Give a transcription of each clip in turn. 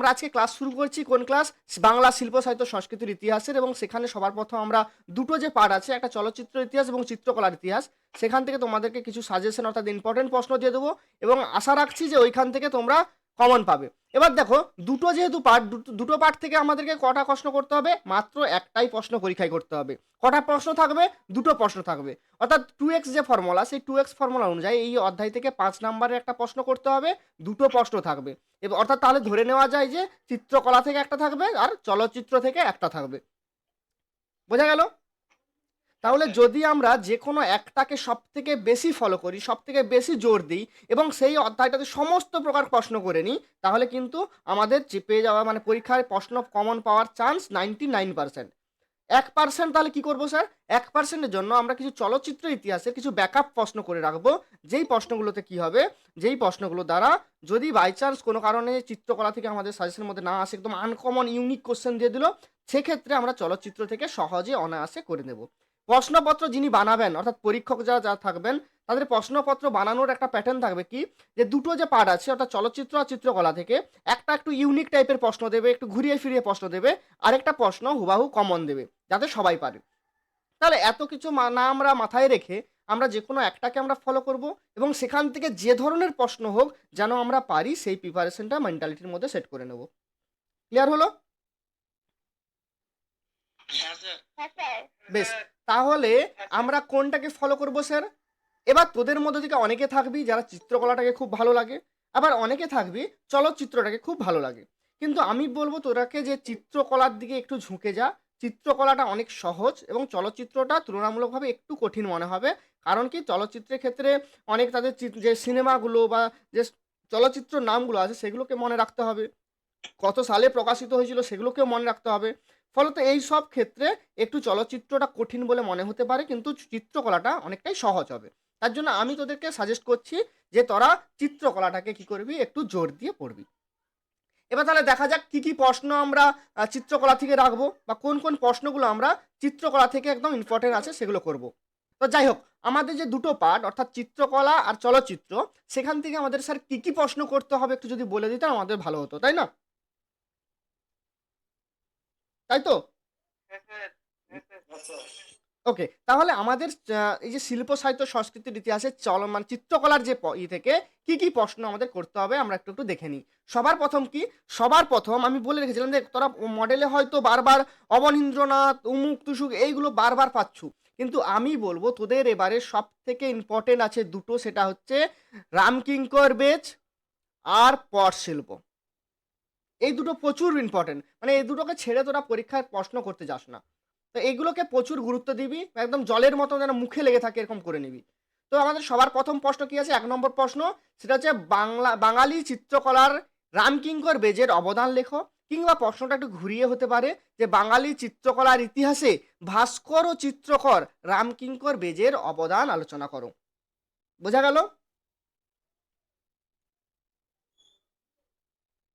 আমরা আজকে ক্লাস শুরু করছি, কোন ক্লাস? বাংলা শিল্প সাহিত্য সংস্কৃতির ইতিহাসের। এবং সেখানে সবার প্রথম আমরা দুটো যে পার্ট আছে, একটা চলচ্চিত্র ইতিহাস এবং চিত্রকলার ইতিহাস, সেখান থেকে তোমাদেরকে কিছু সাজেশন অর্থাৎ ইম্পর্টেন্ট প্রশ্ন দিয়ে দেবো এবং আশা রাখছি যে ওইখান থেকে তোমরা কমন পাবে। এবার দেখো, দুটো যেহেতু পার্ট, দুটো পার্ট থেকে আমাদেরকে কটা প্রশ্ন করতে হবে? মাত্র একটাই প্রশ্ন পরীক্ষায় করতে হবে। কটা প্রশ্ন থাকবে? দুটো প্রশ্ন থাকবে। অর্থাৎ 2x যে ফর্মুলা, সেই 2x ফর্মুলা অনুযায়ী এই অধ্যায় থেকে 5 নম্বরের একটা প্রশ্ন করতে হবে, দুটো প্রশ্ন থাকবে। এবার অর্থাৎ তাহলে ধরে নেওয়া যায় যে চিত্রকলা থেকে একটা থাকবে আর চলচ্চিত্র থেকে একটা থাকবে। বোঝা গেল? তাহলে যদি আমরা যে কোনো একটাকে সব থেকে বেশি ফলো করি, সব থেকে বেশি জোর দিই এবং সেই অধ্যায়টাতে সমস্ত প্রকার প্রশ্ন করে নিই, তাহলে কিন্তু আমাদের পেয়ে যাওয়া মানে পরীক্ষায় প্রশ্ন কমন পাওয়ার চান্স 99%। 1% তাহলে কি করবো স্যার? 1%-এর জন্য আমরা কিছু চলচ্চিত্র ইতিহাসের কিছু ব্যাকআপ প্রশ্ন করে রাখবো, যেই প্রশ্নগুলোতে কি হবে, যেই প্রশ্নগুলো দ্বারা যদি বাই চান্স কোনো কারণে চিত্রকলা থেকে আমাদের সাজেশনের মধ্যে না আসে, একদম আনকমন ইউনিক কোশ্চেন দিয়ে দিল, সেক্ষেত্রে আমরা চলচ্চিত্র থেকে সহজে অনায়াসে করে নেব। প্রশ্নপত্র যিনি বানাবেন অর্থাৎ পরীক্ষক যারা থাকবেন, তাদের প্রশ্নপত্র বানানোর একটা প্যাটার্ন থাকবে কি, যে দুটো যে পার্ট আছে অর্থাৎ চলচ্চিত্র আর চিত্রকলা থেকে একটা একটু ইউনিক টাইপের প্রশ্ন দেবে, একটু ঘুরিয়ে ফিরিয়ে প্রশ্ন দেবে, আরেকটা প্রশ্ন হুবাহু কমন দেবে যাতে সবাই পারে। তাহলে এত কিছু না আমরা মাথায় রেখে আমরা যে কোনো একটাকে আমরা ফলো করব এবং সেখান থেকে যে ধরনের প্রশ্ন হোক যেন আমরা পারি, সেই প্রিপারেশনটা মেন্টালিটির মধ্যে সেট করে নেব। ক্লিয়ার হলো? বেশ, তাহলে আমরা কোনটাকে ফলো করব স্যার? এবার তোদের মধ্যে থেকে অনেকে থাকবি যারা চিত্রকলাটাকে খুব ভালো লাগে, আবার অনেকে থাকবি চলচ্চিত্রটাকে খুব ভালো লাগে। কিন্তু আমি বলবো তোরাকে যে চিত্রকলার দিকে একটু ঝুঁকে যা। চিত্রকলাটা অনেক সহজ এবং চলচ্চিত্রটা তুলনামূলকভাবে একটু কঠিন মনে হবে। কারণ কি, চলচ্চিত্রের ক্ষেত্রে অনেক তাদের যে সিনেমাগুলো বা যে চলচ্চিত্র নামগুলো আছে সেগুলোকে মনে রাখতে হবে, কত সালে প্রকাশিত হয়েছিল সেগুলোকেও মনে রাখতে হবে। ফলত এই সব ক্ষেত্রে একটু চলচ্চিত্রটা কঠিন বলে মনে হতে পারে, কিন্তু চিত্রকলাটা অনেকটাই সহজ হবে। তার জন্য আমি তোদেরকে সাজেস্ট করছি যে তোরা চিত্রকলাটাকে কি করবি, একটু জোর দিয়ে পড়বি। এবার তাহলে দেখা যাক কি কি প্রশ্ন আমরা চিত্রকলা থেকে রাখবো বা কোন কোন প্রশ্নগুলো আমরা চিত্রকলা থেকে একদম ইম্পর্টেন্ট আছে সেগুলো করব। তো যাই হোক, আমাদের যে দুটো পার্ট অর্থাৎ চিত্রকলা আর চলচ্চিত্র, সেখান থেকে আমাদের স্যার কি কি প্রশ্ন করতে হবে একটু যদি বলে দিতেন আমাদের ভালো হতো, তাই না? তাই তো? ওকে, তাহলে আমাদের এই যে শিল্প সাহিত্য সংস্কৃতির ইতিহাসে চলমান চিত্রকলার যে থেকে কি কি প্রশ্ন আমাদের করতে হবে আমরা একটু একটু দেখে নিই। সবার প্রথম কি, সবার প্রথম আমি বলে রেখেছিলাম যে তোরা মডেলে হয়তো বারবার অবনীন্দ্রনাথ উমুক তুসুক এইগুলো বারবার পাচ্ছু, কিন্তু আমি বলবো তোদের এবারে সব থেকে ইম্পর্টেন্ট আছে দুটো, সেটা হচ্ছে রামকিঙ্কর বেজ আর পট শিল্প। এই দুটো প্রচুর ইম্পর্টেন্ট, মানে এই দুটোকে ছেড়ে তোরা পরীক্ষায় প্রশ্ন করতে যাস না। তো এইগুলোকে প্রচুর গুরুত্ব দিবি, একদম জলের মতো যেন মুখে লেগে থাকে এরকম করে নিবি। তো আমাদের সবার প্রথম প্রশ্ন কি আছে, 1 নম্বর প্রশ্ন, সেটা হচ্ছে বাঙালি চিত্রকলার রামকিঙ্কর বেজের অবদান লেখো। কিংবা প্রশ্নটা একটু ঘুরিয়ে হতে পারে যে বাঙালি চিত্রকলার ইতিহাসে ভাস্কর ও চিত্রকর রামকিঙ্কর বেজের অবদান আলোচনা করো। বোঝা গেল?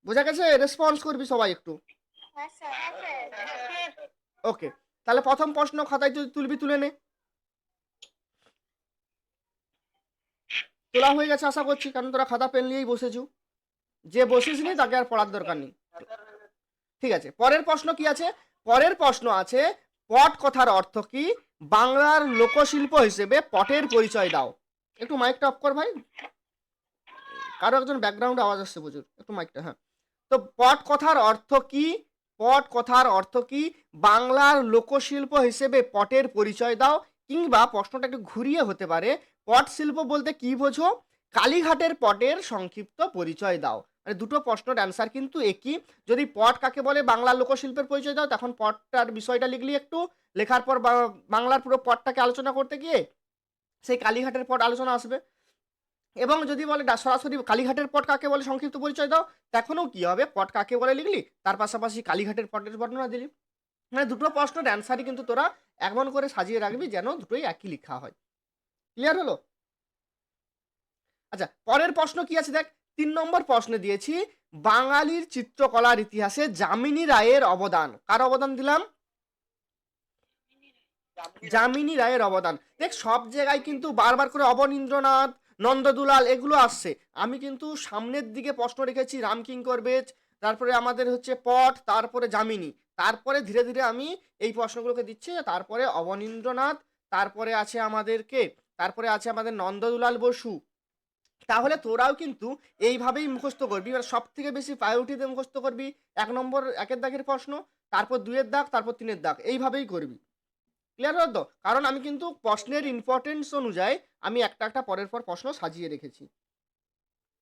বোঝা গেছে? রেসপন্স করবি সবাই একটু। ওকে, তাহলে প্রথম প্রশ্ন খাতায় তুলবি, তুলে নে। তোলা হয়ে গেছে আশা করছি, কারণ তোরা খাতা পেন নিয়েই বসেছু। যে বসিস নি তাকে আর পড়ার দরকার নেই। ঠিক আছে, পরের প্রশ্ন কি আছে? পরের প্রশ্ন আছে, পট কথার অর্থ কি? বাংলার লোকশিল্প হিসেবে পটের পরিচয় দাও। একটু মাইকটা অফ কর ভাই, কারো একজন ব্যাকগ্রাউন্ডে আওয়াজ আসছে প্রচুর, একটু মাইকটা। হ্যাঁ, তো পট কথার অর্থ কি? পট কথার অর্থ কি? বাংলার লোকশিল্প হিসেবে পটের পরিচয় দাও। কিংবা প্রশ্নটা একটু ঘুরিয়ে হতে পারে, পট শিল্প বলতে কি বোঝো? কালীঘাটের পটের সংক্ষিপ্ত পরিচয় দাও। মানে দুটো প্রশ্নের অ্যান্সার কিন্তু একই। যদি পট কাকে বলে বাংলার লোকশিল্পের পরিচয় দাও, তখন পটটার বিষয়টা লিখলি একটু, লেখার পর বাংলার পুরো পটটাকে আলোচনা করতে গিয়ে সেই কালীঘাটের পট আলোচনা আসবে। এবং যদি বলে সরাসরি কালীঘাটের পট কাকে বলে সংক্ষিপ্ত পরিচয় দাও, তখনও কি হবে, পট কাকে বলে লিখলি, তার পাশাপাশি কালীঘাটের পটের বর্ণনা দিলি। মানে দুটো প্রশ্নের অ্যান্সারই কিন্তু তোরা এমন করে সাজিয়ে রাখবি যেন দুটোই একই লেখা হয়। ক্লিয়ার হলো? আচ্ছা, পরের প্রশ্ন কি আছে দেখ, 3 নম্বর প্রশ্নে দিয়েছি বাঙালির চিত্রকলার ইতিহাসে যামিনী রায়ের অবদান। কার অবদান দিলাম? যামিনী রায়ের অবদান। দেখ, সব জায়গায় কিন্তু বারবার করে অবনীন্দ্রনাথ, নন্দদুলাল এগুলো আসছে, আমি কিন্তু সামনের দিকে প্রশ্ন রেখেছি রামকিঙ্কর বেজ, তারপরে আমাদের হচ্ছে পট, তারপরে যামিনী, তারপরে ধীরে ধীরে আমি এই প্রশ্নগুলোকে দিচ্ছি। তারপরে অবনীন্দ্রনাথ, তারপরে আছে আমাদের কে, তারপরে আছে আমাদের নন্দদুলাল বসু। তাহলে তোরাও কিন্তু এইভাবেই মুখস্থ করবি, এবার সব থেকে বেশি প্রায়োরিটিতে মুখস্থ করবি 1 নম্বর 1-এর দাগের প্রশ্ন, তারপর 2-এর দাগ, তারপর 3-এর দাগ, এইভাবেই করবি। ক্লিয়ার হলো তো? কারণ আমি কিন্তু প্রশ্নের ইম্পর্টেন্স অনুযায়ী আমি একটা একটা পরের পর প্রশ্ন সাজিয়ে রেখেছি।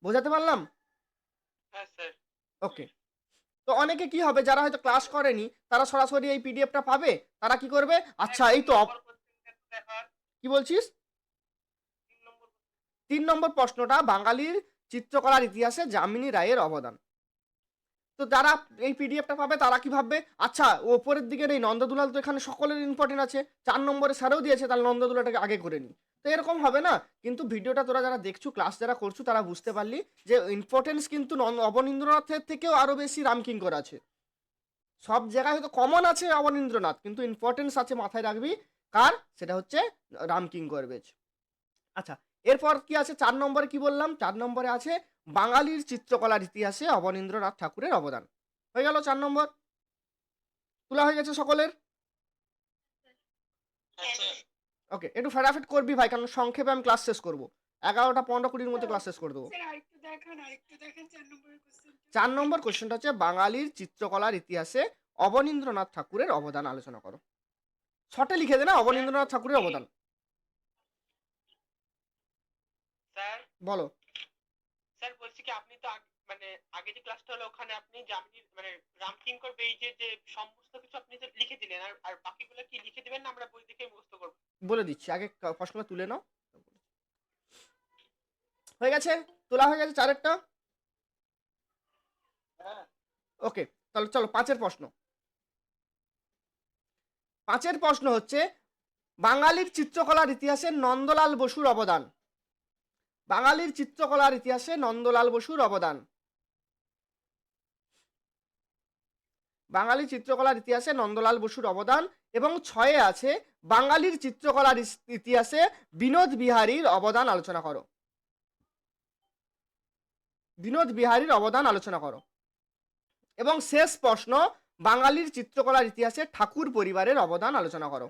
বোঝাতে পারলাম? হ্যাঁ স্যার। ওকে। তো অনেকে কি হবে, যারা হয়তো ক্লাস করেনি তারা সরাসরি এই পিডিএফটা পাবে, তারা কি করবে, আচ্ছা এই তো কি বলছিস? 3 নম্বর প্রশ্নটা বাঙালির চিত্রকলার ইতিহাসে যামিনী রায়ের অবদান। তো যারা এই পিডিএফটা পাবে তারা কি ভাববে, আচ্ছা ওপরের দিকের এই নন্দদুলাল তো এখানে সকলের ইম্পর্টেন্ট আছে, 4 নম্বরে স্যারও দিয়েছে, তাহলে নন্দদুলাটাকে আগে করে নি। তো এরকম হবে না। কিন্তু ভিডিওটা তোরা যারা দেখছো, ক্লাস যারা করছো, তারা বুঝতে পারলি যে ইম্পর্টেন্স কিন্তু অবনীন্দ্রনাথের থেকেও আরো বেশি রামকিঙ্কর আছে। সব জায়গায় হয়তো কমন আছে অবনীন্দ্রনাথ, কিন্তু ইম্পর্টেন্স আছে, মাথায় রাখবি কার, সেটা হচ্ছে রামকিঙ্কর বেজ। আচ্ছা, এরপর কি আছে 4 নম্বরে, কি বললাম, 4 নম্বরে আছে বাঙালির চিত্রকলার ইতিহাসে অবনীন্দ্রনাথ ঠাকুরের অবদান। হয়ে গেল 4 নম্বর, তোলা হয়ে গেছে সকলের। ওকে, একটু ফটাফট করবি ভাই, কারণ সংক্ষেপে আমি ক্লাস শেষ করবো, 11টা 15-20-র মধ্যে ক্লাস শেষ করে দেবো। 4 নম্বর কোশ্চেনটা হচ্ছে বাঙালির চিত্রকলার ইতিহাসে অবনীন্দ্রনাথ ঠাকুরের অবদান আলোচনা করো। শর্টে লিখে দে না, অবনীন্দ্রনাথ ঠাকুরের অবদান। স্যার বলো। স্যার বলছি কি, আপনি তো মানে আগে যে ক্লাসটা হলো ওখানে আপনি যামিনীর মানে রামকিঙ্কর বেইজের যে সমস্ত কিছু আপনি যে লিখে দিলেন, আর বাকিগুলো কি লিখে দিবেন না আমরা বই দেখে মুখস্থ করব? বলে দিচ্ছি, আগে প্রশ্নটা তুলে নাও। হয়ে গেছে, তোলা হয়ে গেছে 4-এরটা। ওকে, তাহলে চলো 5-এর প্রশ্ন। 5-এর প্রশ্ন হচ্ছে বাঙালির চিত্রকলার ইতিহাসে নন্দলাল বসুর অবদান। বাঙালির চিত্রকলার ইতিহাসে নন্দলাল বসুর অবদান। বাঙালির চিত্রকলার ইতিহাসে নন্দলাল বসুর অবদান। এবং 6-এ আছে বাঙালির চিত্রকলার ইতিহাসে বিনোদ বিহারীর অবদান আলোচনা করো। বিনোদ বিহারীর অবদান আলোচনা করো। এবং শেষ প্রশ্ন, বাঙালির চিত্রকলার ইতিহাসে ঠাকুর পরিবারের অবদান আলোচনা করো।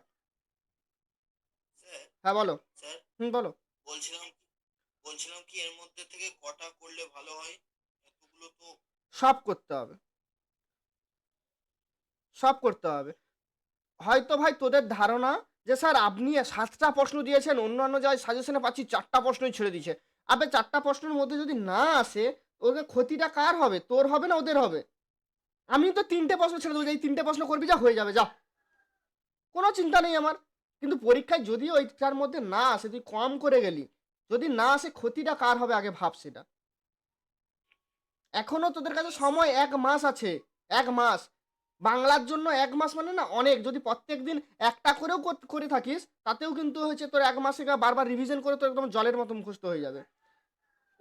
হ্যাঁ বলো। স্যার বলো। বলছিলাম কি এর মধ্যে থেকে কটা করলে ভালো হয়? এতগুলো তো সব করতে হবে, সব করতে হবে। হয়তো ভাই তোদের ধারণা যে স্যার আপনি 7টা প্রশ্ন দিয়েছেন, অন্যান্য যায় সাজেশনে পাচ্ছি 4টা প্রশ্নই ছেড়ে দিয়েছে। আবে 4টা প্রশ্নের মধ্যে যদি না আসে, ওদের ক্ষতিটা কার হবে, তোর হবে না ওদের হবে? আমি তো 3টে প্রশ্ন ছেড়ে দেবো, এই 3টে প্রশ্ন করবি, যা হয়ে যাবে, যা, কোনো চিন্তা নেই আমার। কিন্তু পরীক্ষায় যদি ওইটার মধ্যে না আসে, তুই কম করে গেলি, যদি না আসে ক্ষতিটা কার হবে আগে ভাব সেটা। এখনো তোদের কাছে সময় 1 মাস আছে, 1 মাস। বাংলার জন্য 1 মাস মানে না অনেক, যদি প্রত্যেক দিন একটা করেও করে থাকিস, তাতেও কিন্তু হচ্ছে তোর 1 মাসে বারবার রিভিশন করে তোর একদম জলের মতো মুখস্থ হয়ে যাবে।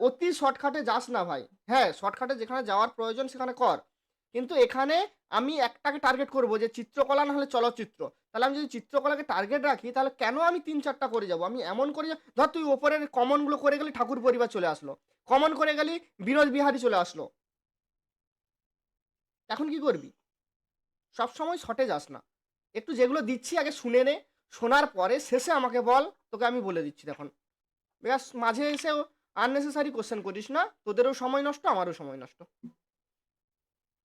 অতি শর্টকাটে যাস না ভাই। হ্যাঁ, শর্টকাটে যেখানে যাওয়ার প্রয়োজন সেখানে কর, কিন্তু এখানে আমি একটাকে টার্গেট করব যে চিত্রকলা না হলে চলচ্চিত্র। তাহলে আমি যদি চিত্রকলাকে টার্গেট রাখি, তাহলে কেন আমি 3-4টা করে যাব? আমি এমন করি, ধর তুই ওপরের কমনগুলো করে গেলি, ঠাকুর পরিবার চলে আসলো, কমন করে গেলি বিনোদ বিহারী চলে আসলো, এখন কি করবি? সবসময় শর্টে যাস না, একটু যেগুলো দিচ্ছি আগে শুনে নে, শোনার পরে শেষে আমাকে বল, তোকে আমি বলে দিচ্ছি তখন। বেশ, মাঝে এসেও আননেসেসারি কোশ্চেন করিস না, তোদেরও সময় নষ্ট, আমারও সময় নষ্ট।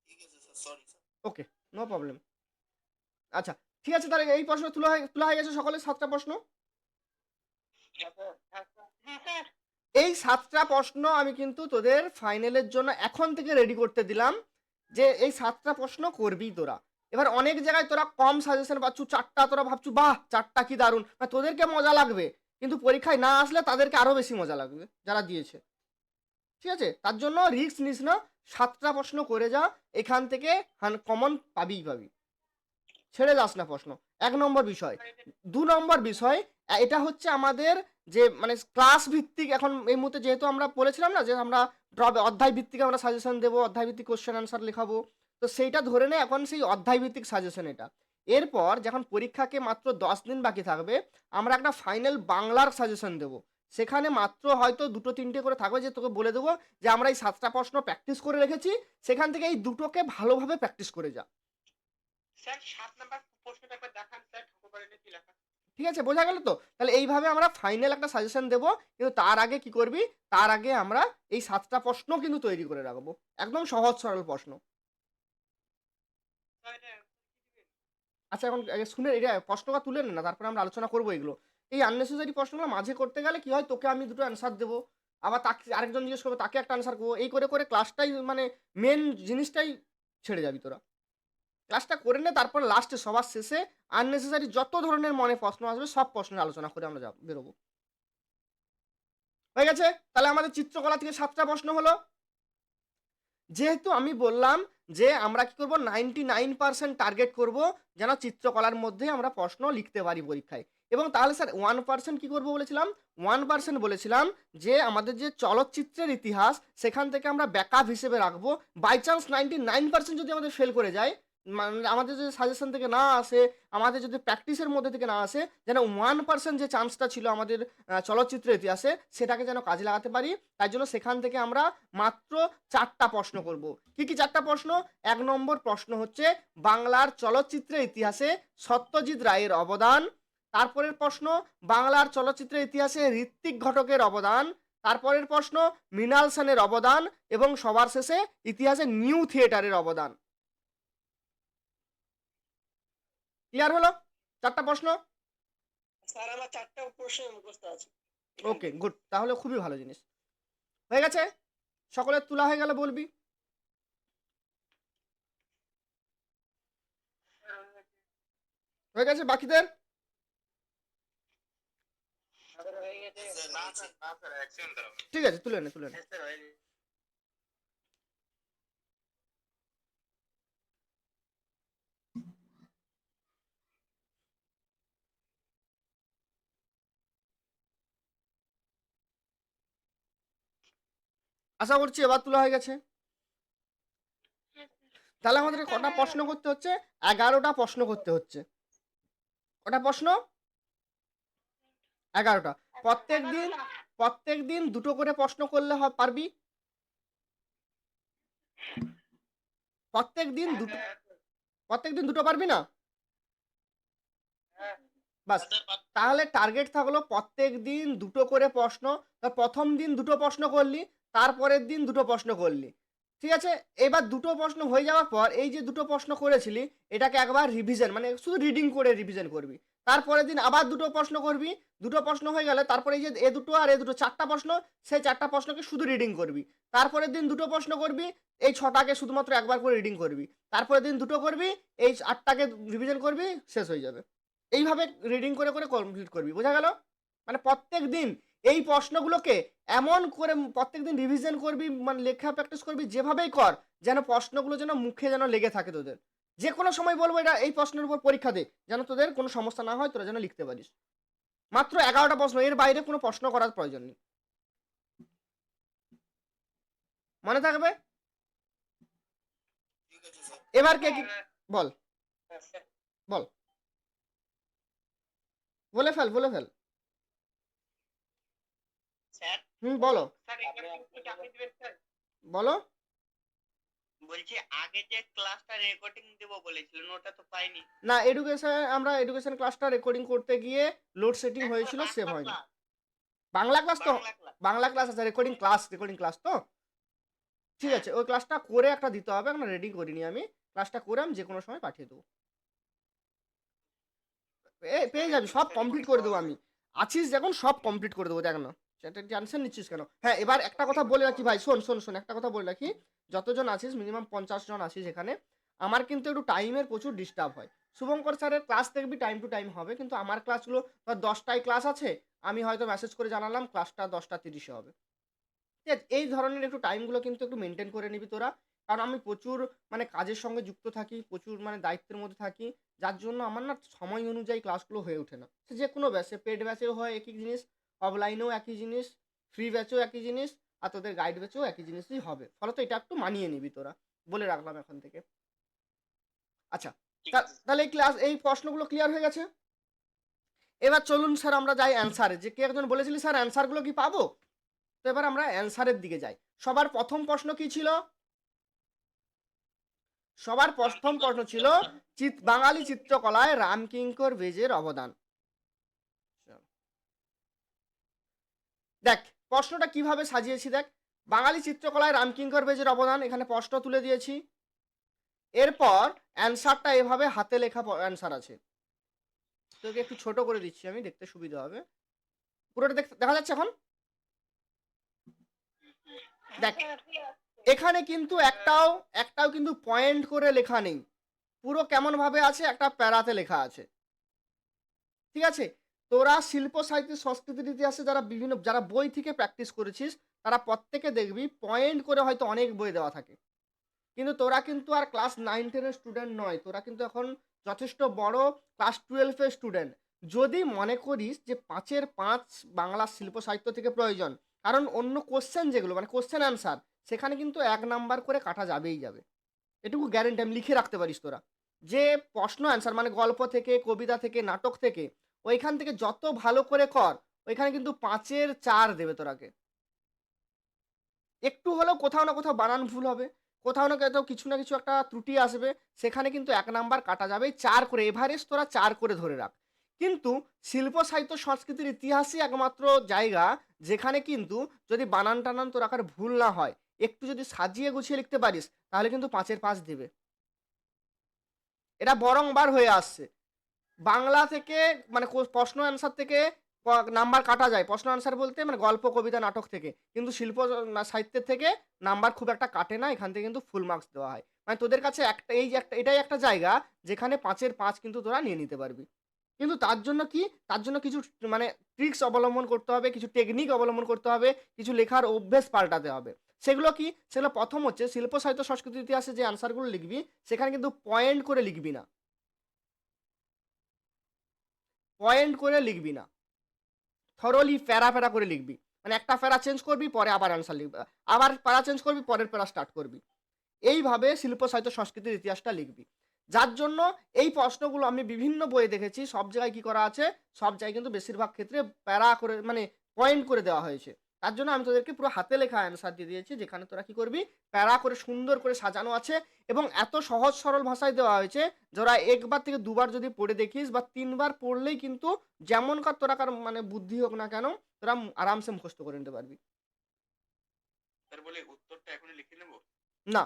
ঠিক আছে স্যার, সরি স্যার। ওকে, নো প্রবলেম। আচ্ছা ঠিক আছে, তাহলে এই প্রশ্ন তোলা হয়ে গেছে সকলের 7টা প্রশ্ন। এই 7টা প্রশ্ন আমি কিন্তু তোদের ফাইনালের জন্য এখন থেকে রেডি করতে দিলাম, যে এই 7টা প্রশ্ন করবি তোরা। এবার অনেক জায়গায় তোরা কম সাজেশন পাচ্ছ, 4টা, তোরা ভাবছু বাহ 4টা কি দারুণ, তোদেরকে মজা লাগবে, কিন্তু পরীক্ষায় না আসলে তাদেরকে আরো বেশি মজা লাগবে যারা দিয়েছে। ঠিক আছে, তার জন্য রিস্ক নিস না, 7টা প্রশ্ন করে যা, এখান থেকে কমন পাবিই পাবি, ছেড়ে যাস না প্রশ্ন। 1 নম্বর বিষয়। 2 নম্বর বিষয়, এটা হচ্ছে আমাদের যে মানে ক্লাস ভিত্তিক, এখন এই মুহূর্তে যেহেতু আমরা বলেছিলাম না যে আমরা অধ্যায় ভিত্তিক আমরা সাজেশন দেবো, অধ্যায় ভিত্তিক কোশ্চেন আনসার লেখাবো, তো সেইটা ধরে নে এখন সেই অধ্যায় ভিত্তিক সাজেশন এটা। এরপর যখন পরীক্ষাকে মাত্র 10 দিন বাকি থাকবে, আমরা একটা ফাইনাল বাংলার সাজেশন দেবো, সেখানে মাত্র হয়তো ২-৩টে করে থাকবে, যে তোকে বলে দেবো যে আমরা এই ৭টা প্রশ্ন প্র্যাকটিস করে রেখেছি, সেখান থেকে এই দুটোকে ভালোভাবে প্র্যাকটিস করে যা। স্যার ৭ নাম্বার প্রশ্নটা একবার দেখান স্যার, ঠাকুরবাড়িতে কি লেখা? ঠিক আছে, বোঝা গেল তো? তাহলে এইভাবে আমরা ফাইনাল একটা সাজেশন দেবো। কিন্তু তার আগে কি করবি? তার আগে আমরা এই ৭টা প্রশ্ন কিন্তু তৈরি করে রাখবো। একদম সহজ সরল প্রশ্ন। স্যার এটা কি দিবেন? আচ্ছা, এখন আগে শুনে এটা প্রশ্নটা তুলে নে না, তারপরে আমরা আলোচনা করবো এগুলো। এই আননেসেসারি প্রশ্নগুলো মাঝে করতে গেলে কি হয়, তোকে আমি দুটো অ্যান্সার দেবো, আবার তাকে আরেকজন জিজ্ঞেস করবে, তাকে একটা অ্যান্সার করবো। এই করে করে ক্লাসটাই মানে মেন জিনিসটাই ছেড়ে যাবি তোরা। ক্লাসটা করে নে, তারপর লাস্টে সবার শেষে আননেসেসারি যত ধরনের মনে প্রশ্ন আসবে সব প্রশ্নের আলোচনা করে আমরা বেরোবো। হয়ে গেছে? তাহলে আমাদের চিত্রকলা থেকে ৭টা প্রশ্ন হলো। যেহেতু আমি বললাম যে আমরা কি করব, 99% টার্গেট করব যেন চিত্রকলার মধ্যে আমরা প্রশ্ন লিখতে পারি পরীক্ষায়। এবং তাহলে স্যার 1% কি করব বলেছিলাম? 1% বলেছিলাম যে আমাদের যে চলচ্চিত্রের ইতিহাস সেখান থেকে আমরা ব্যাকআপ হিসেবে রাখবো। বাই চান্স 99% যদি আমাদের ফেল করে যায়, মানে আমাদের যদি সাজেশন থেকে না আসে, আমাদের যদি প্র্যাকটিসের মধ্যে থেকে না আসে, যেন 1% যে চান্সটা ছিল আমাদের চলচ্চিত্রের ইতিহাসে সেটাকে যেন কাজে লাগাতে পারি। তাই জন্য সেখান থেকে আমরা মাত্র 4টা প্রশ্ন করব। কি কি 4টা প্রশ্ন? ১ নম্বর প্রশ্ন হচ্ছে বাংলার চলচ্চিত্রের ইতিহাসে সত্যজিৎ রায়ের অবদান। তারপরের প্রশ্ন বাংলার চলচ্চিত্রের ইতিহাসে ঋত্বিক ঘটকের অবদান। তারপরের প্রশ্ন মৃণাল সেনের অবদান। এবং সবার শেষে ইতিহাসে নিউ থিয়েটারের অবদান। ক্লিয়ার হলো 4টা প্রশ্ন? স্যার আমার 4টা প্রশ্ন মুখস্থ আছে। ওকে, গুড, তাহলে খুবই ভালো জিনিস। হয়ে গেছে? সকলের তোলা হয়ে গেলে বলবি। হয়ে গেছে বাকিদের? আমাদের হয়ে গেছে। স্যার না হয়েছে। স্যার, না স্যার, এক সেকেন্ড দাঁড়ান। ঠিক আছে, তুলে নে তুলে নে। হ্যাঁ স্যার, হয়ে গেছে। আশা করছি এবার তোলা হয়ে গেছে। তাহলে আমাদের কটা প্রশ্ন করতে হচ্ছে? 11টা প্রশ্ন করতে হচ্ছে। কটা প্রশ্ন? 11টা। প্রত্যেক দিন দুটো করে প্রশ্ন করলে পারবি? প্রত্যেক দিন দুটো পারবি না? বাস, তাহলে টার্গেট থাকলো প্রত্যেক দিন দুটো করে প্রশ্ন। প্রথম দিন দুটো প্রশ্ন করলি, তারপরের দিন দুটো প্রশ্ন করলি, ঠিক আছে? এবার দুটো প্রশ্ন হয়ে যাওয়ার পর এই যে দুটো প্রশ্ন করেছিলি এটাকে একবার রিভিশন, মানে শুধু রিডিং করে রিভিশন করবি। তারপরের দিন আবার দুটো প্রশ্ন করবি। দুটো প্রশ্ন হয়ে গেলে তারপরে এই যে এ দুটো আর এ দুটো 4টা প্রশ্ন, সেই 4টা প্রশ্নকে শুধু রিডিং করবি। তারপরের দিন দুটো প্রশ্ন করবি, এই 6টাকে শুধুমাত্র একবার করে রিডিং করবি। তারপরের দিন দুটো করবি, এই 8টাকে রিভিশন করবি, শেষ হয়ে যাবে। এইভাবে রিডিং করে করে কমপ্লিট করবি। বোঝা গেল? মানে প্রত্যেক দিন এই প্রশ্নগুলোকে এমন করে প্রত্যেক দিন রিভিশন করবি, মানে লেখা প্র্যাকটিস করবি, যেভাবেই কর যেন প্রশ্নগুলো যেন মুখে যেন লেগে থাকে তোদের। যে কোনো সময় বলবো এটা এই প্রশ্নের উপর পরীক্ষা দে, যেন তোদের কোনো সমস্যা না হয়, তোরা যেন লিখতে পারিস। মাত্র 11টা প্রশ্ন, এর বাইরে কোনো প্রশ্ন করার প্রয়োজন নেই। মনে থাকবে? ঠিক আছে স্যার। এবার কে কি বল, হ্যাঁ, স্যার। বল, বলে ফেল, বলে ফেল। স্যার, বলো, স্যার এটার উত্তর কি আপনি দিবেন স্যার? বলো। বলছি আগে যে ক্লাসটা রেকর্ডিং দেবো বলেছিলেন ওটা তো পাইনি। না, আমরা এডুকেশন ক্লাসটা রেকর্ডিং করতে গিয়ে লোড সেটিং হয়েছিল, সেভ হয়নি। বাংলা ক্লাস তো, বাংলা ক্লাস। বাংলা ক্লাস আছে, রেকর্ডিং ক্লাস তো ঠিক আছে। ওই ক্লাসটা করে একটা দিতে হবে, এখন রেডি করিনি আমি। ক্লাসটা করে আমি যে কোনো সময় পাঠিয়ে দেবো। পেয়ে যাবি, সব কমপ্লিট করে দেবো আমি। আছিস যখন সব কমপ্লিট করে দেবো, দেখ না, সেটা টেনশন নিচ্ছিস কেন? হ্যাঁ, এবার একটা কথা বলে রাখি ভাই, শোন শোন শোন, একটা কথা বলে রাখি। যতজন আছিস মিনিমাম 50 জন আছিস এখানে, আমার কিন্তু একটু টাইমের প্রচুর ডিস্টার্ব হয়। শুভঙ্কর স্যারের ক্লাস দেখবি টাইম টু টাইম হবে, কিন্তু আমার ক্লাসগুলো ধর 10টায় ক্লাস আছে, আমি হয়তো মেসেজ করে জানালাম ক্লাসটা 10টা 30-এ হবে। ঠিক আছে, এই ধরনের একটু টাইমগুলো কিন্তু একটু মেনটেন করে নিবি তোরা। কারণ আমি প্রচুর মানে কাজের সঙ্গে যুক্ত থাকি, প্রচুর মানে দায়িত্বের মধ্যে থাকি, যার জন্য আমার না সময় অনুযায়ী ক্লাসগুলো হয়ে ওঠে না। সে যে কোনো ব্যাচে, পেড ব্যাচেও হয় একই জিনিস, অফলাইনেও একই জিনিস, ফ্রি ব্যাচেও একই জিনিস, আর তোদের গাইড ব্যাচেও একই জিনিসই হবে। ফলত এটা একটু মানিয়ে নিবি তোরা, বলে রাখলাম এখন থেকে। আচ্ছা, ঠিক আছে। তাহলে এই প্রশ্নগুলো ক্লিয়ার হয়ে গেছে। এবার চলুন স্যার আমরা যাই অ্যান্সারে, যে কে একজন বলেছিলি স্যার অ্যান্সারগুলো কি পাবো। তো এবার আমরা অ্যান্সারের দিকে যাই। সবার প্রথম প্রশ্ন কি ছিল? সবার প্রথম প্রশ্ন ছিল বাঙালি চিত্রকলায় রামকিঙ্কর বেজের অবদান। দেখ প্রশ্নটা কিভাবে সাজিয়েছি, দেখ বাঙালি চিত্রকলায় রামকিঙ্কর বেজের অবদান, এখানে প্রশ্ন তুলে দিয়েছি। এরপর অ্যান্সারটা এভাবে হাতে লেখা অ্যান্সার আছে, তোকে একটু ছোট করে দিচ্ছি আমি, দেখতে সুবিধা হবে। পুরোটা দেখা যাচ্ছে এখন? দেখ এখানে কিন্তু একটাও কিন্তু পয়েন্ট করে লেখা নেই, পুরো কেমন ভাবে আছে, একটা প্যারাতে লেখা আছে। ঠিক আছে, তোরা শিল্প সাহিত্য সংস্কৃতির ইতিহাসে যারা বই থেকে প্র্যাকটিস করেছিস, তারা প্রত্যেকে দেখবি পয়েন্ট করে হয়তো অনেক বই দেওয়া থাকে, কিন্তু তোরা কিন্তু আর ক্লাস 9-10-এর স্টুডেন্ট নয়, তোরা কিন্তু এখন যথেষ্ট বড় ক্লাস 12-এর স্টুডেন্ট। যদি মনে করিস যে 5-এর 5 বাংলা শিল্প সাহিত্য থেকে প্রয়োজন, কারণ অন্য কোশ্চেন যেগুলো মানে কোশ্চেন অ্যান্সার, সেখানে কিন্তু 1 নাম্বার করে কাটা যাবেই যাবে, এটুকু গ্যারেন্টি আমি লিখে রাখতে পারিস তোরা। যে প্রশ্ন অ্যান্সার মানে গল্প থেকে, কবিতা থেকে, নাটক থেকে, ওইখান থেকে যত ভালো করে কর, ওইখানে কিন্তু 5-এর 4 দেবে তোরাকে। একটু হলেও কোথাও না কোথাও বানান ভুল হবে, কোথাও না কোথাও কিছু না কিছু একটা ত্রুটি আসবে, সেখানে কিন্তু 1 নাম্বার কাটা যাবে। 4 করে এভারেজ তোরা 4 করে ধরে রাখ। কিন্তু শিল্প সাহিত্য সংস্কৃতির ইতিহাসই একমাত্র জায়গা যেখানে কিন্তু যদি বানান টানান তোর আকার ভুল না হয়, একটু যদি সাজিয়ে গুছিয়ে লিখতে পারিস, তাহলে কিন্তু 5-এর 5 দেবে। এটা বরংবার হয়ে আসছে। বাংলা থেকে মানে প্রশ্ন অ্যান্সার থেকে নাম্বার কাটা যায়, প্রশ্ন অ্যান্সার বলতে মানে গল্প, কবিতা, নাটক থেকে, কিন্তু শিল্প সাহিত্যের থেকে নাম্বার খুব একটা কাটে না, এখান থেকে কিন্তু ফুল মার্কস দেওয়া হয়। মানে তোদের কাছে একটা এটাই একটা জায়গা যেখানে 5-এর 5 কিন্তু তোরা নিয়ে নিতে পারবি। কিন্তু তার জন্য কিছু মানে ট্রিক্স অবলম্বন করতে হবে, কিছু টেকনিক অবলম্বন করতে হবে, কিছু লেখার অভ্যেস পাল্টাতে হবে। সেগুলো কি? সেগুলো প্রথম হচ্ছে শিল্প সাহিত্য সংস্কৃতি ইতিহাসে যে অ্যান্সারগুলো লিখবি, সেখানে কিন্তু পয়েন্ট করে লিখবি না, থরলি প্যারা করে লিখবি। মানে একটা প্যারা চেঞ্জ করবি, পরে আবার অ্যান্সার লিখবি, আবার প্যারা চেঞ্জ করবি, পরের প্যারা স্টার্ট করবি। এইভাবে শিল্প সাহিত্য সংস্কৃতির ইতিহাসটা লিখবি। যার জন্য এই প্রশ্নগুলো আমি বিভিন্ন বইয়ে দেখেছি, সব জায়গায় কি করা আছে, সব জায়গায় কিন্তু বেশিরভাগ ক্ষেত্রে প্যারা করে মানে পয়েন্ট করে দেওয়া হয়েছে। তার জন্য আমি তোদেরকে পুরো হাতে লেখা অ্যান্সার দিয়ে দিয়েছি, যেখানে তোরা কি করবি, প্যারা করে সুন্দর করে সাজানো আছে, এবং এত সহজ সরল ভাষায় দেওয়া হয়েছে, যারা একবার থেকে দুবার যদি পড়ে দেখিস বা 3বার পড়লেই কিন্তু যেমনকার তোরাকার মানে বুদ্ধি হোক না কেন, তোরা আরামসে মুখস্থ করে নিতে পারবি। স্যার বলে উত্তরটা এখনই লিখে নেব? না,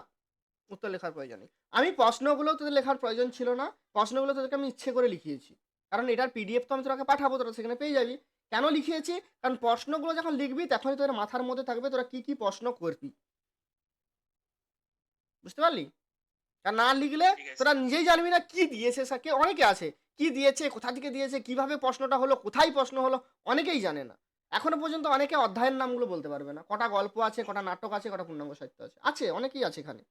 উত্তর লেখার প্রয়োজন নেই। আমি প্রশ্নগুলো তোদের লেখার প্রয়োজন ছিল না, প্রশ্নগুলো তোদেরকে আমি ইচ্ছে করে লিখিয়েছি, কারণ এটার পিডিএফ তো আমি তোরাকে পাঠাবো, তোরা সেখানে পেয়ে যাবি। কেন লিখিয়েছি? কারণ প্রশ্নগুলো যখন লিখবি তখনই তোদের মাথার মধ্যে থাকবে তোরা কি কি প্রশ্ন করবি, বুঝতে পারলি? আর না লিখলে ঠিক আছে। তোরা নিজেই জানবি না কি দিয়েছে স্যার, কে অনেকে আছে কি দিয়েছে, কোথা থেকে দিয়েছে, কিভাবে প্রশ্নটা হলো, কোথায় প্রশ্ন হলো, অনেকেই জানে না। এখনো পর্যন্ত অনেকে অধ্যায়ের নামগুলো বলতে পারবে না, কটা গল্প আছে, কটা নাটক আছে, কটা পূর্ণাঙ্গ সাহিত্য আছে অনেকেই আছে এখানে।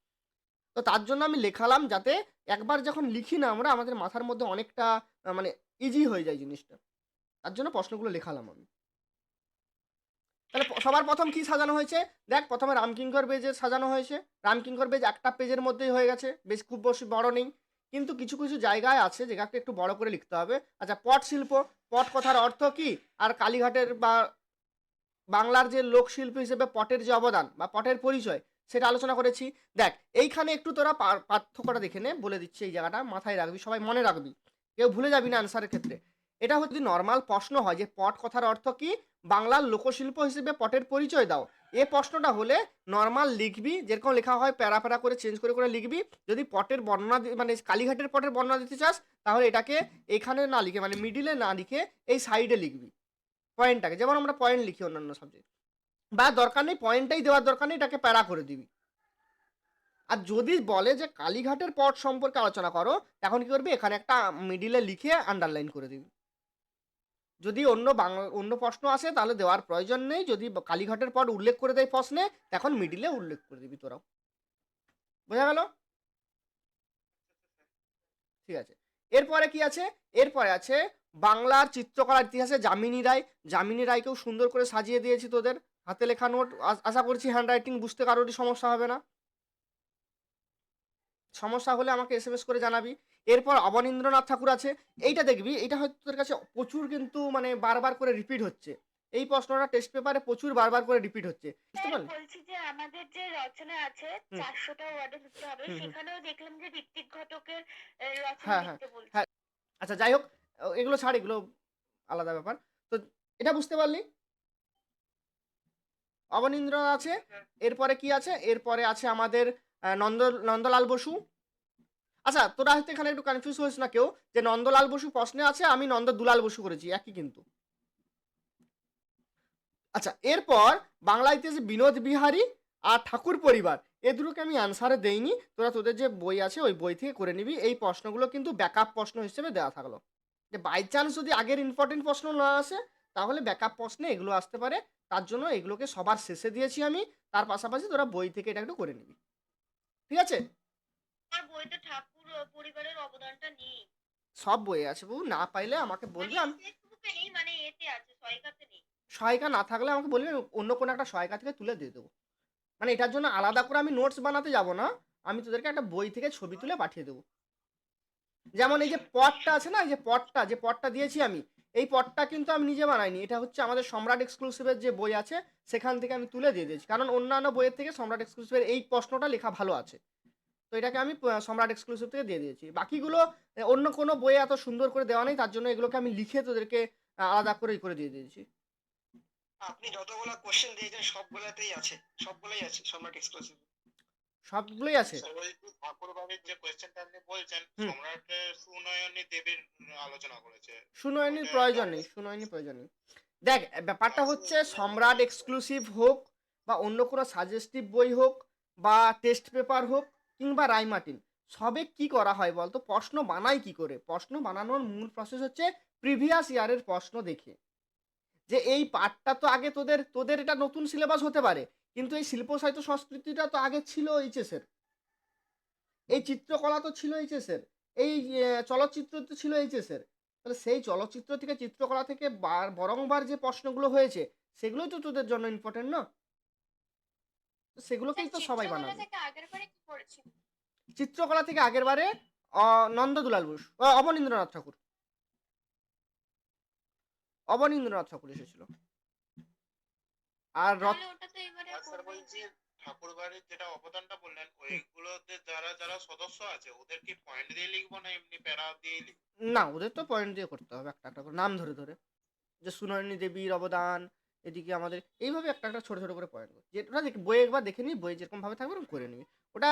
তো তার জন্য আমি লেখালাম, যাতে একবার যখন লিখি না আমরা, আমাদের মাথার মধ্যে অনেকটা মানে ইজি হয়ে যায় জিনিসটা। তার জন্য প্রশ্নগুলো লেখালাম আমি। তাহলে সবার প্রথম কি সাজানো হয়েছে? দেখ প্রথমে রামকিঙ্কর বেজের সাজানো হয়েছে। রামকিঙ্কর বেজ একটা পেজের মধ্যেই হয়ে গেছে, বেশ খুব বেশি বড় নেই, কিন্তু কিছু কিছু জায়গায় আছে যেটাকে একটু বড় করে লিখতে হবে। আচ্ছা, পট শিল্প, পট কথার অর্থ কি, আর কালীঘাটের বা বাংলার যে লোকশিল্প হিসেবে পটের যে অবদান বা পটের পরিচয়, সেটা আলোচনা করেছি। দেখ এইখানে একটু তোরা পার্থক্যটা দেখে নে, বলে দিচ্ছি, এই জায়গাটা মাথায় রাখবি, সবাই মনে রাখবি, কেউ ভুলে যাবি না অ্যান্সারের ক্ষেত্রে। এটা হচ্ছে নর্মাল প্রশ্ন হয় যে পট কথার অর্থ কি, বাংলার লোকশিল্প হিসেবে পটের পরিচয় দাও, এই প্রশ্নটা হলে নর্মাল লিখবি, যেরকম লেখা হয় প্যারা প্যারা করে চেঞ্জ করে করে লিখবি। যদি পটের বর্ণনা মানে কালীঘাটের পটের বর্ণনা দিতে চাস, তাহলে এটাকে এখানে না লিখে মানে মিডিলে না লিখে এই সাইডে লিখবি পয়েন্টটাকে, যেমন আমরা পয়েন্ট লিখি অন্যান্য সাবজেক্ট, বা দরকার নেই পয়েন্টটাই দেওয়ার দরকার নেই, এটাকে প্যারা করে দিবি। আর যদি বলে যে কালীঘাটের পট সম্পর্কে আলোচনা করো, তখন কি করবি, এখানে একটা মিডিলে লিখে আন্ডারলাইন করে দিবি। যদি অন্য প্রশ্ন আসে তাহলে দেওয়ার প্রয়োজন নেই, যদি কালীঘাটের পট উল্লেখ করে দেয় প্রশ্নে, তখন মিডিলে উল্লেখ করে দিবি তোরাও। বোঝা গেল? ঠিক আছে, এরপরে কি আছে? এরপরে আছে বাংলার চিত্রকলার ইতিহাসে যামিনী রায়। যামিনী রায়কেও সুন্দর করে সাজিয়ে দিয়েছি তোদের, হাতে লেখা নোট, আশা করছি হ্যান্ড রাইটিং বুঝতে কারোরই সমস্যা হবে না। সমস্যা হলে আমাকে এসএমএস করে জানাবি। এরপর অবনীন্দ্রনাথ ঠাকুর আছে। এইটা দেখবি, এইটা হয়তো তোদের কাছে প্রচুর কিন্তু মানে বারবার করে রিপিট হচ্ছে। এই প্রশ্নটা টেস্ট পেপারে প্রচুর বারবার করে রিপিট হচ্ছে। বুঝতে স্যার পারলি? বলছি যে আমাদের যে রচনা আছে হুম, 400টা ওয়ার্ডে লিখতে হবে, হুম, হুম। সেখানেও দেখলাম যে ঋত্বিক ঘটকের রচনা হ্যাঁ, হ্যাঁ, লিখতে বলছে। হ্যাঁ। আচ্ছা যাই হোক, এগুলো ছাড়, এগুলো আলাদা ব্যাপার। তো এটা বুঝতে পারলি? অবনীন্দ্রনাথ আছে। স্যার এরপরে কি আছে? এরপরে আছে আমাদের নন্দলাল বসু। আচ্ছা তোরা হয়তো এখানে একটু কনফিউজ হইস না কেউ, যে নন্দলাল বসু প্রশ্নে আছে, আমি নন্দদুলাল বসু করেছি, একই কিন্তু। আচ্ছা এরপর বাংলা ইতিহাসে বিনোদ বিহারী আর ঠাকুর পরিবার, এ দুটোকে আমি অ্যান্সারে দেইনি, তোরা তোদের যে বই আছে ওই বই থেকে করে নিবি। এই প্রশ্নগুলো কিন্তু ব্যাকআপ প্রশ্ন হিসেবে দেওয়া থাকলো, যে বাই চান্স যদি আগের ইম্পর্টেন্ট প্রশ্ন না আসে তাহলে ব্যাকআপ প্রশ্নে এগুলো আসতে পারে। তার জন্য এগুলোকে সবার শেষে দিয়েছি আমি। তার পাশাপাশি তোরা বই থেকে এটা একটু করে নিবি, ঠিক আছে? আমার বইতে ঠাকুর পরিবারের অবদানটা নেই, সব বইয়ে আছে বাবু, না পাইলে আমাকে মানে বলবি। আমি টেক্সট বুকে নেই, মানে এতে আছে, সহায়িকাতে নেই। সহায়িকা না থাকলে আমাকে বলবি, আমি অন্য কোনো একটা সহায়িকা থেকে তুলে দিয়ে দেবো। মানে এটার জন্য আলাদা করে আমি নোটস বানাতে যাব না, আমি তোদেরকে একটা বই থেকে ছবি তুলে পাঠিয়ে দেবো। যেমন এই যে পটটা আছে না, এই যে পটটা দিয়েছি আমি, এই পটটা কিন্তু আমি নিজে বানাইনি, এটা হচ্ছে আমাদের সম্রাট এক্সক্লুসিভের যে বই আছে সেখান থেকে আমি তুলে দিয়ে দিয়েছি, কারণ অন্যান্য বইয়ের থেকে সম্রাট এক্সক্লুসিভের এই প্রশ্নটা লেখা ভালো আছে। তো এটাকে আমি সম্রাট এক্সক্লুসিভ থেকে দিয়ে দিয়েছি। বাকিগুলো অন্য কোনো বইয়ে এত সুন্দর করে দেওয়া নেই, তার জন্য এগুলোকে আমি লিখে তোদেরকে আলাদা করে দিয়ে দিয়েছি। আপনি যতগুলো কোশ্চেন দিয়েছেন সবগুলাতেই আছে, সবগুলোই আছে সম্রাট এক্সক্লুসিভ। সবগুলোই আছে। স্যার ওই ঠাকুর বাড়ির যে কোয়েশ্চেনটা আপনি বলছেন, হুম। সম্রাটের সুনয়নী দেবীর আলোচনা করেছে, সুনয়নির ওইটা প্রয়োজন নেই, সুনয়নির প্রয়োজন নেই। দেখ ব্যাপারটা হচ্ছে, সম্রাট এক্সক্লুসিভ হোক বা অন্য কোনো সাজেস্টিভ বই হোক বা টেস্ট পেপার হোক কিংবা রাইমার্টিন, সবে কি করা হয় বলতো? প্রশ্ন বানাই কি করে? প্রশ্ন বানানোর মূল প্রসেস হচ্ছে প্রিভিয়াস ইয়ারের প্রশ্ন দেখে, যে এই পার্টটা তো আগে তোদের তোদের এটা নতুন সিলেবাস হতে পারে, কিন্তু এই শিল্প সাহিত্য সংস্কৃতিটা তো আগে ছিল এইচএসের, এই চিত্রকলা তো ছিল এইচএসের, এই চলচ্চিত্র তো ছিল এইচএসের। তাহলে সেই চলচ্চিত্র থেকে চিত্রকলা থেকে বরংবার যে প্রশ্নগুলো হয়েছে সেগুলোই তো তোদের জন্য ইম্পর্টেন্ট না? তো সেগুলোকেই তো সবাই বানাবে। থেকে আগের বারে কি পড়েছিল? চিত্রকলা থেকে আগের বারে নন্দদুলাল বোস, অবনীন্দ্রনাথ ঠাকুর, অবনীন্দ্রনাথ ঠাকুর এসেছিল। আর তাহলে ওটা তো এবারে আর স্যার করবেই। বলছি ঠাকুর বাড়ির যেটা অবদানটা বললেন, ওইগুলোতে যারা যারা সদস্য আছে ওদের কি পয়েন্ট দিয়ে লিখবো না এমনি প্যারা দিয়ে লিখবো? না, ওদের তো পয়েন্ট দিয়ে করতে হবে, একটা একটা করে নাম ধরে ধরে, যে সুনয়নী দেবীর অবদান, এদিকে আমাদের এইভাবে একটা একটা ছোট ছোট করে পয়েন্ট, যেটা বই একবার দেখে নিই, বই যেরকম ভাবে থাকবে ওরকম করে নিবি। ওটা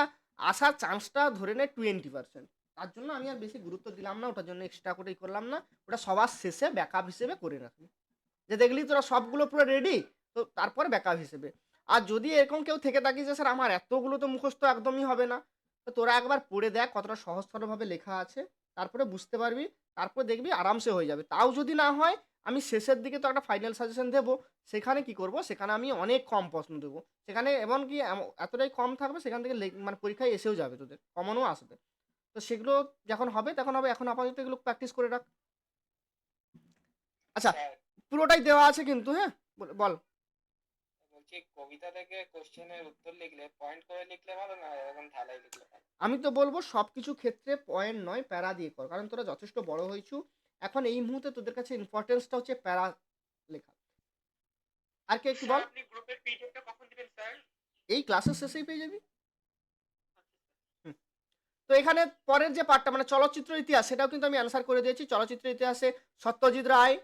আসার চান্সটা ধরে নেয় 20%, তার জন্য আমি আর বেশি গুরুত্ব দিলাম না, ওটার জন্য এক্সট্রা করেই করলাম না। ওটা সবার শেষে ব্যাকআপ হিসেবে করে রাখবি, যে দেখলি তোরা সবগুলো পুরো রেডি, তো তারপরে ব্যাকআপ হিসেবে। আর যদি এরকম কেউ থেকে থাকিস যে স্যার আমার এতগুলো তো মুখস্থ একদমই হবে না, তো তোরা একবার পড়ে দেখ কতটা সহজ সরলভাবে লেখা আছে, তারপরে বুঝতে পারবি, তারপর দেখবি আরামসে হয়ে যাবে। তাও যদি না হয়, আমি শেষের দিকে তো একটা ফাইনাল সাজেশন দেবো, সেখানে কি করব, সেখানে আমি অনেক কম প্রশ্ন দেবো, সেখানে এমনকি এতটাই কম থাকবে সেখান থেকে মানে পরীক্ষায় এসেও যাবে, তোদের কমনও আসবে। তো সেগুলো যখন হবে তখন হবে, এখন আপাতত এগুলো প্র্যাকটিস করে রাখ। আচ্ছা স্যার পুরোটাই দেওয়া আছে কিন্তু, হ্যাঁ বল। বলছি কবিতা থেকে কোশ্চেনের উত্তর লিখলে পয়েন্ট করে লিখলে ভালো না এরকম ঢালাই লিখলে ভালো? আমি তো বলবো সব কিছু ক্ষেত্রে পয়েন্ট নয়, প্যারা দিয়ে কর, কারণ তোরা যথেষ্ট বড় হয়েছু। এখন এই মুহূর্তে তোদের কাছে ইম্পর্টেন্সটা হচ্ছে প্যারা লেখা। আর কে একটু বল। স্যার আপনি গ্রুপের পিডিএফটা কখন দিবেন স্যার? এই ক্লাসের শেষেই পেয়ে যাবি। হুম। তো এখানে পরের যে পার্টটা মানে চলচ্চিত্র ইতিহাস, সেটাও কিন্তু আমি অ্যান্সার করে দিয়েছি। চলচ্চিত্র ইতিহাসে সত্যজিৎ রায়।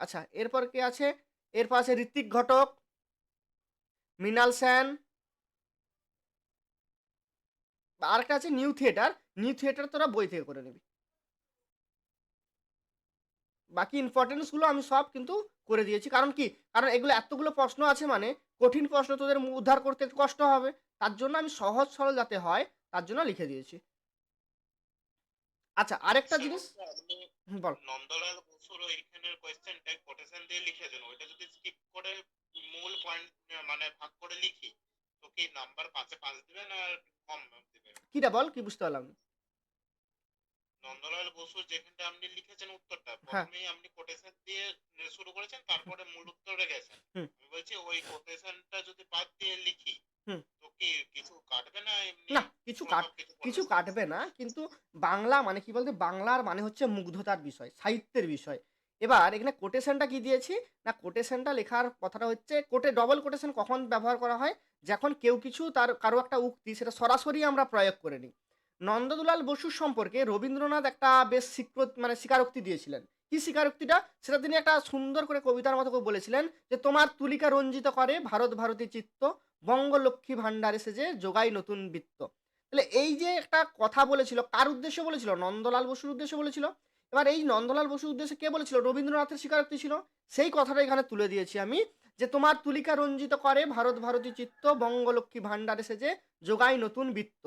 আচ্ছা এরপর কে আছে? এরপর আছে ঋত্বিক ঘটক, মৃণাল সেন, আর একটা আছে নিউ থিয়েটার। নিউ থিয়েটার তোরা বই থেকে করে নিবি। বাকি ইম্পর্টেন্সগুলো আমি সব কিন্তু করে দিয়েছি, কারণ কি, কারণ এগুলো এতগুলো প্রশ্ন আছে মানে কঠিন প্রশ্ন তোদের উদ্ধার করতে একটু কষ্ট হবে, তার জন্য আমি সহজ সরল যাতে হয় তার জন্য লিখে দিয়েছি। আচ্ছা আরেকটা স্যার জিনিস। বলছি আপনি বল। নন্দলাল বসুর ওইখানের কোয়েশ্চেনটা কোটেশন দিয়ে লিখেছেন, ওইটা যদি স্কিপ করে মূল পয়েন্ট মানে ভাগ করে লিখি, তো কি নাম্বার 5-এ 5 দিবেন আর কম দিবেন? কিটা বল, কি বুঝতে পারলাম না। নন্দলাল বসুর যেখানটা আপনি লিখেছেন উত্তরটা, হ্যাঁ। প্রথমেই আপনি কোটেশন দিয়ে শুরু করেছেন, তারপরে মূল উত্তরে গেছেন। হুম। আমি বলছি ওই কোটেশনটা যদি বাদ দিয়ে লিখি হুম। তো কি কিছু কাটবে না এমনি না কিছু কোনোভাবে কিছু কিছু বলবে? কাটবে না, কিন্তু বাংলা মানে কি বলতে, বাংলার মানে হচ্ছে মুগ্ধতার বিষয়, সাহিত্যের বিষয়। এবার এখানে কোটেশনটা কি দিয়েছি, না কোটেশনটা লেখার কথাটা হচ্ছে ডবল কোটেশন কখন ব্যবহার করা হয়, যখন কেউ কিছু তার কারো একটা উক্তি সেটা সরাসরি আমরা প্রয়োগ করে নিই। নন্দদুলাল বসুর সম্পর্কে রবীন্দ্রনাথ একটা বেশ মানে স্বীকারোক্তি দিয়েছিলেন। কি স্বীকারোক্তিটা, সেটা তিনি একটা সুন্দর করে কবিতার মতো করে বলেছিলেন যে, তোমার তুলিকা রঞ্জিত করে ভারত ভারতী চিত্ত, বঙ্গলক্ষ্মী ভাণ্ডারে সেজে যোগাই নতুন বৃত্ত। তাহলে এই যে একটা কথা বলেছিল, কার উদ্দেশ্যে বলেছিল, নন্দলাল বসুর উদ্দেশ্যে বলেছিল। এবার এই নন্দলাল বসুর উদ্দেশ্যে কে বলেছিল, রবীন্দ্রনাথের স্বীকারোক্তি ছিল। সেই কথাটা এখানে তুলে দিয়েছি আমি, যে তোমার তুলিকা রঞ্জিত করে ভারত ভারতী চিত্ত, বঙ্গলক্ষ্মী ভাণ্ডারে সেজে যোগাই নতুন বৃত্ত।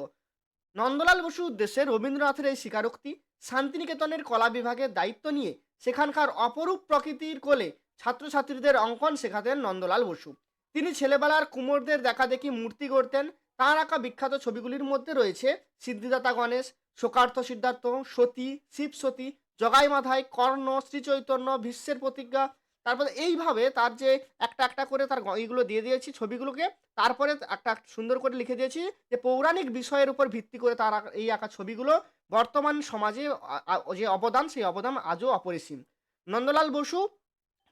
নন্দলাল বসুর উদ্দেশ্যে রবীন্দ্রনাথের এই স্বীকারোক্তি শান্তিনিকেতনের কলা বিভাগের দায়িত্ব নিয়ে সেখানকার অপরূপ প্রকৃতির কোলে ছাত্রছাত্রীদের অঙ্কন শেখাতেন নন্দলাল বসু। তিনি ছেলেবেলার কুমোরদের দেখা দেখি মূর্তি গড়তেন। তাঁর আঁকা বিখ্যাত ছবিগুলির মধ্যে রয়েছে সিদ্ধিদাতা গণেশ, শোকার্থ সিদ্ধার্থ, সতী, শিব সতী, জগাই মাধাই, কর্ণ, শ্রীচৈতন্য, ভীষ্মের প্রতিজ্ঞা। তারপরে এইভাবে তার যে একটা একটা করে তার এইগুলো দিয়ে দিয়েছি ছবিগুলোকে। তারপরে একটা সুন্দর করে লিখে দিয়েছি যে পৌরাণিক বিষয়ের উপর ভিত্তি করে তার এই আঁকা ছবিগুলো বর্তমান সমাজে যে অবদান, সেই অবদান আজও অপরিসীম। নন্দলাল বসু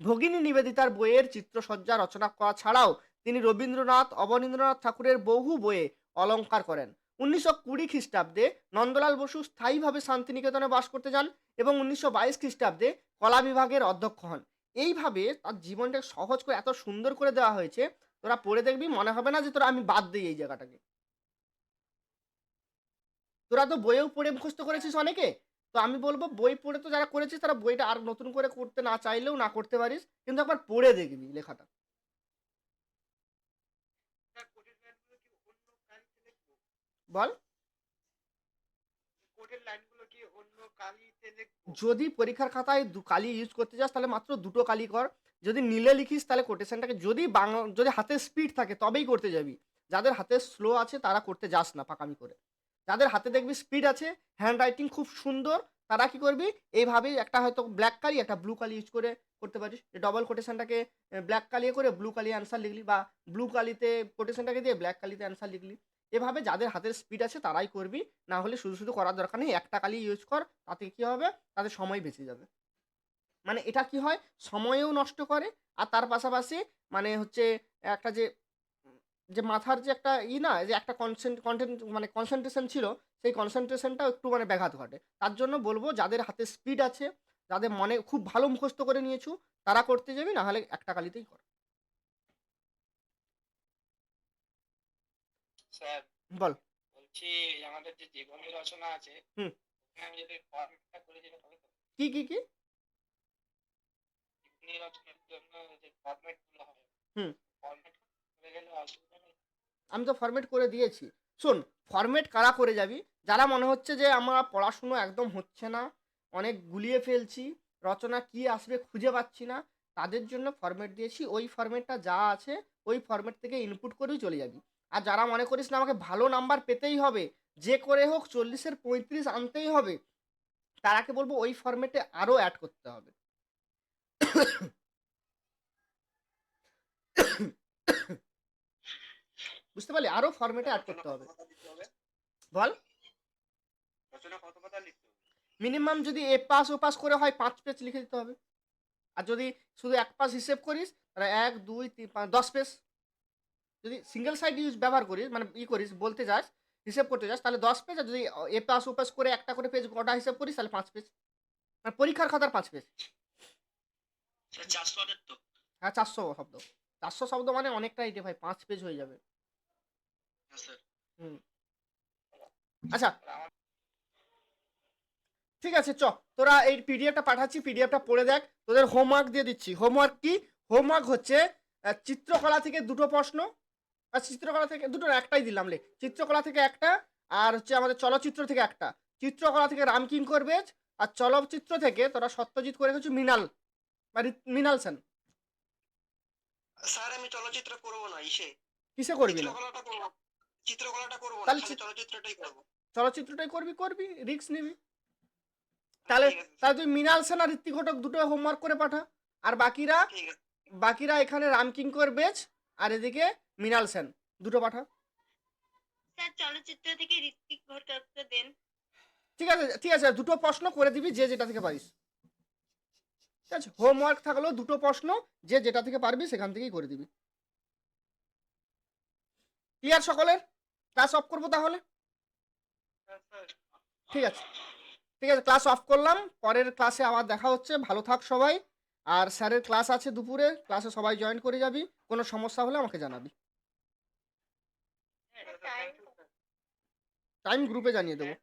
ভগিনী নিবেদিতার বইয়ের চিত্রসজ্জা রচনা করা ছাড়াও তিনি রবীন্দ্রনাথ, অবনীন্দ্রনাথ ঠাকুরের বহু বইয়ে অলঙ্কার করেন। 1920 খ্রিস্টাব্দে নন্দলাল বসু স্থায়ীভাবে শান্তিনিকেতনে বাস করতে যান এবং 1922 খ্রিস্টাব্দে কলা বিভাগের অধ্যক্ষ হন। এইভাবে তার জীবনটাকে সহজ করে এত সুন্দর করে দেওয়া হয়েছে, তোরা পড়ে দেখবি মনে হবে না যে তোরা আমি বাদ দিই এই জায়গাটাকে। তোরা তো বইয়েও পড়ে মুখস্থ করেছিস অনেকে। তো আমি বলবো বই পড়ে তো যারা করেছিস তারা বইটা আর নতুন করে করতে না চাইলেও না করতে পারিস, কিন্তু একবার পড়ে দেখবি লেখাটা। স্যার কোডের লাইনগুলো কি অন্য কালিতে লিখবো? বল। কোডের লাইনগুলো কি অন্য কালিতে লিখবো? যদি পরীক্ষার খাতায় কালি ইউজ করতে যাস তাহলে মাত্র দুটো কালি কর। যদি নীলে লিখিস তাহলে কোটেশনটাকে যদি বাংলা, যদি হাতে স্পিড থাকে তবেই করতে যাবি। যাদের হাতে স্লো আছে তারা করতে যাস না পাকামি করে। যাদের হাতে দেখবি স্পিড আছে, হ্যান্ড রাইটিং খুব সুন্দর, তারা কি করবি, এইভাবেই একটা হয়তো ব্ল্যাক কালি একটা ব্লু কালি ইউজ করে করতে পারিস। ডবল কোটেশনটাকে ব্ল্যাক কালি করে ব্লু কালি অ্যান্সার লিখলি, বা ব্লু কালিতে কোটেশনটাকে দিয়ে ব্ল্যাক কালিতে অ্যান্সার লিখলি। এভাবে যাদের হাতের স্পিড আছে তারাই করবি, না হলে শুধু শুধু করার দরকার নেই, একটা কালি ইউজ কর। তাতে কি হবে, তাদের সময় বেঁচে যাবে। মানে এটা কি হয়, সময়ও নষ্ট করে, আর তার পাশাপাশি মানে হচ্ছে একটা যে যে মাথার যে একটা না, যে একটা কন্টেন্ট মানে কনসেন্ট্রেশন ছিল, সেই কনসেন্ট্রেশনটাও একটু মানে ব্যাঘাত ঘটে। তার জন্য বলবো যাদের হাতে স্পিড আছে, যাদের মনে খুব ভালো মুখস্থ করে নিয়েছো, তারা করতে যাবি, না হলে একটা কালিতেই কর। স্যার বল। বলছি আমাদের যে জীবনী রচনা আছে, হুম। ওখানে আমি যদি ফর্মেটটা করে দিলে হবে তো? কি কি কি? জীবনী রচনার জন্য যে ফর্মেট গুলো হবে, হুম। ফর্মেট করে গেলে অসুবিধা নেই? আমি তো ফরম্যাট করে দিয়েছি। শোন, ফরম্যাট কারা করে যাবি, যারা মনে হচ্ছে যে আমার পড়াশুনো একদম হচ্ছে না, অনেক গুলিয়ে ফেলছি, রচনা কি আসবে খুঁজে পাচ্ছি না, তাদের জন্য ফরম্যাট দিয়েছি। ওই ফরম্যাটটা যা আছে ওই ফরম্যাট থেকে ইনপুট করেই চলে যাবি। আর যারা মনে করিস না আমাকে ভালো নাম্বার পেতেই হবে, যে করে হোক 40-এর 35 আনতেই হবে, তারাকে বলবো ওই ফরম্যাটে আরও অ্যাড করতে হবে। বুঝতে পারলি, আরও ফরম্যাটে অ্যাড করতে হবে। বল। রচনা কত কথা লিখতে হবে? মিনিমাম যদি এ পাস ও পাস করে হয় 5 পেজ লিখে দিতে হবে। আর যদি শুধু এক পাস হিসেব করিস তাহলে 1 2 3 5 10 পেজ। যদি সিঙ্গেল সাইড ব্যবহার করিস, মানে করিস বলতে যাস, হিসেব করতে যাস, তাহলে 10 পেজ। আর যদি এ পাস ও পাস করে একটা করে পেজ গোটা হিসেব করিস তাহলে 5 পেজ। মানে পরীক্ষার খাতার 5 পেজ। স্যার 400 ওয়ার্ডের তো? হ্যাঁ 400 শব্দ। 400 শব্দ মানে অনেকটাই রে ভাই, 5 পেজ হয়ে যাবে। হ্যাঁ স্যার। হুম। আচ্ছা ঠিক আছে, তোরা এই পিডিএফটা পাঠাচ্ছি, পিডিএফটা পড়ে দেখ। তোদের হোমওয়ার্ক দিয়ে দিচ্ছি। হোমওয়ার্ক কি? হোমওয়ার্ক হচ্ছে চিত্রকলা থেকে দুটো প্রশ্ন, আর চিত্রকলা থেকে দুটো একটাই দিলাম লে, চিত্রকলা থেকে একটা, আর হচ্ছে আমাদের চলচ্চিত্র থেকে একটা। চিত্রকলা থেকে রামকিঙ্কর বেজ, আর চলচ্চিত্র থেকে তোরা সত্যজিৎ করে কিছু মৃণাল বা মৃণাল সেন। স্যার আমি চলচ্চিত্র করব না, কিসে করবি না? চিত্রকলাটা করব না, তাহলে খালি চলচ্চিত্রটাই করব। চলচ্চিত্রটাই করবি, রিস্ক নিবি। তাহলে ঠিক আছে তাহলে তুই মৃণাল সেন আর ঋত্বিক ঘটক দুটো হোমওয়ার্ক করে পাঠা। আর ঠিক আছে। বাকিরা এখানে রামকিঙ্কর বেজ আর এদিকে মৃণাল সেন দুটো পাঠা। স্যার চলচ্চিত্র থেকে ঋত্বিক ভট্টাচার্য দেন। ঠিক আছে, দুটো প্রশ্ন করে দিবি যে যেটা থেকে পারিস। ঠিক আছে, হোমওয়ার্ক থাকলেও দুটো প্রশ্ন যে যেটা থেকে পারবি সেখান থেকেই করে দিবি। ক্লিয়ার সকলের? ক্লাস অফ করবো তাহলে। ঠিক আছে, ক্লাস অফ করলাম। পরের ক্লাসে আবার দেখা হচ্ছে। ভালো থাক সবাই। আর স্যারের ক্লাস আছে দুপুরে, ক্লাসে সবাই জয়েন করে যাবি। কোনো সমস্যা হলে আমাকে জানাবি। টাইম গ্রুপে জানিয়ে দেবো।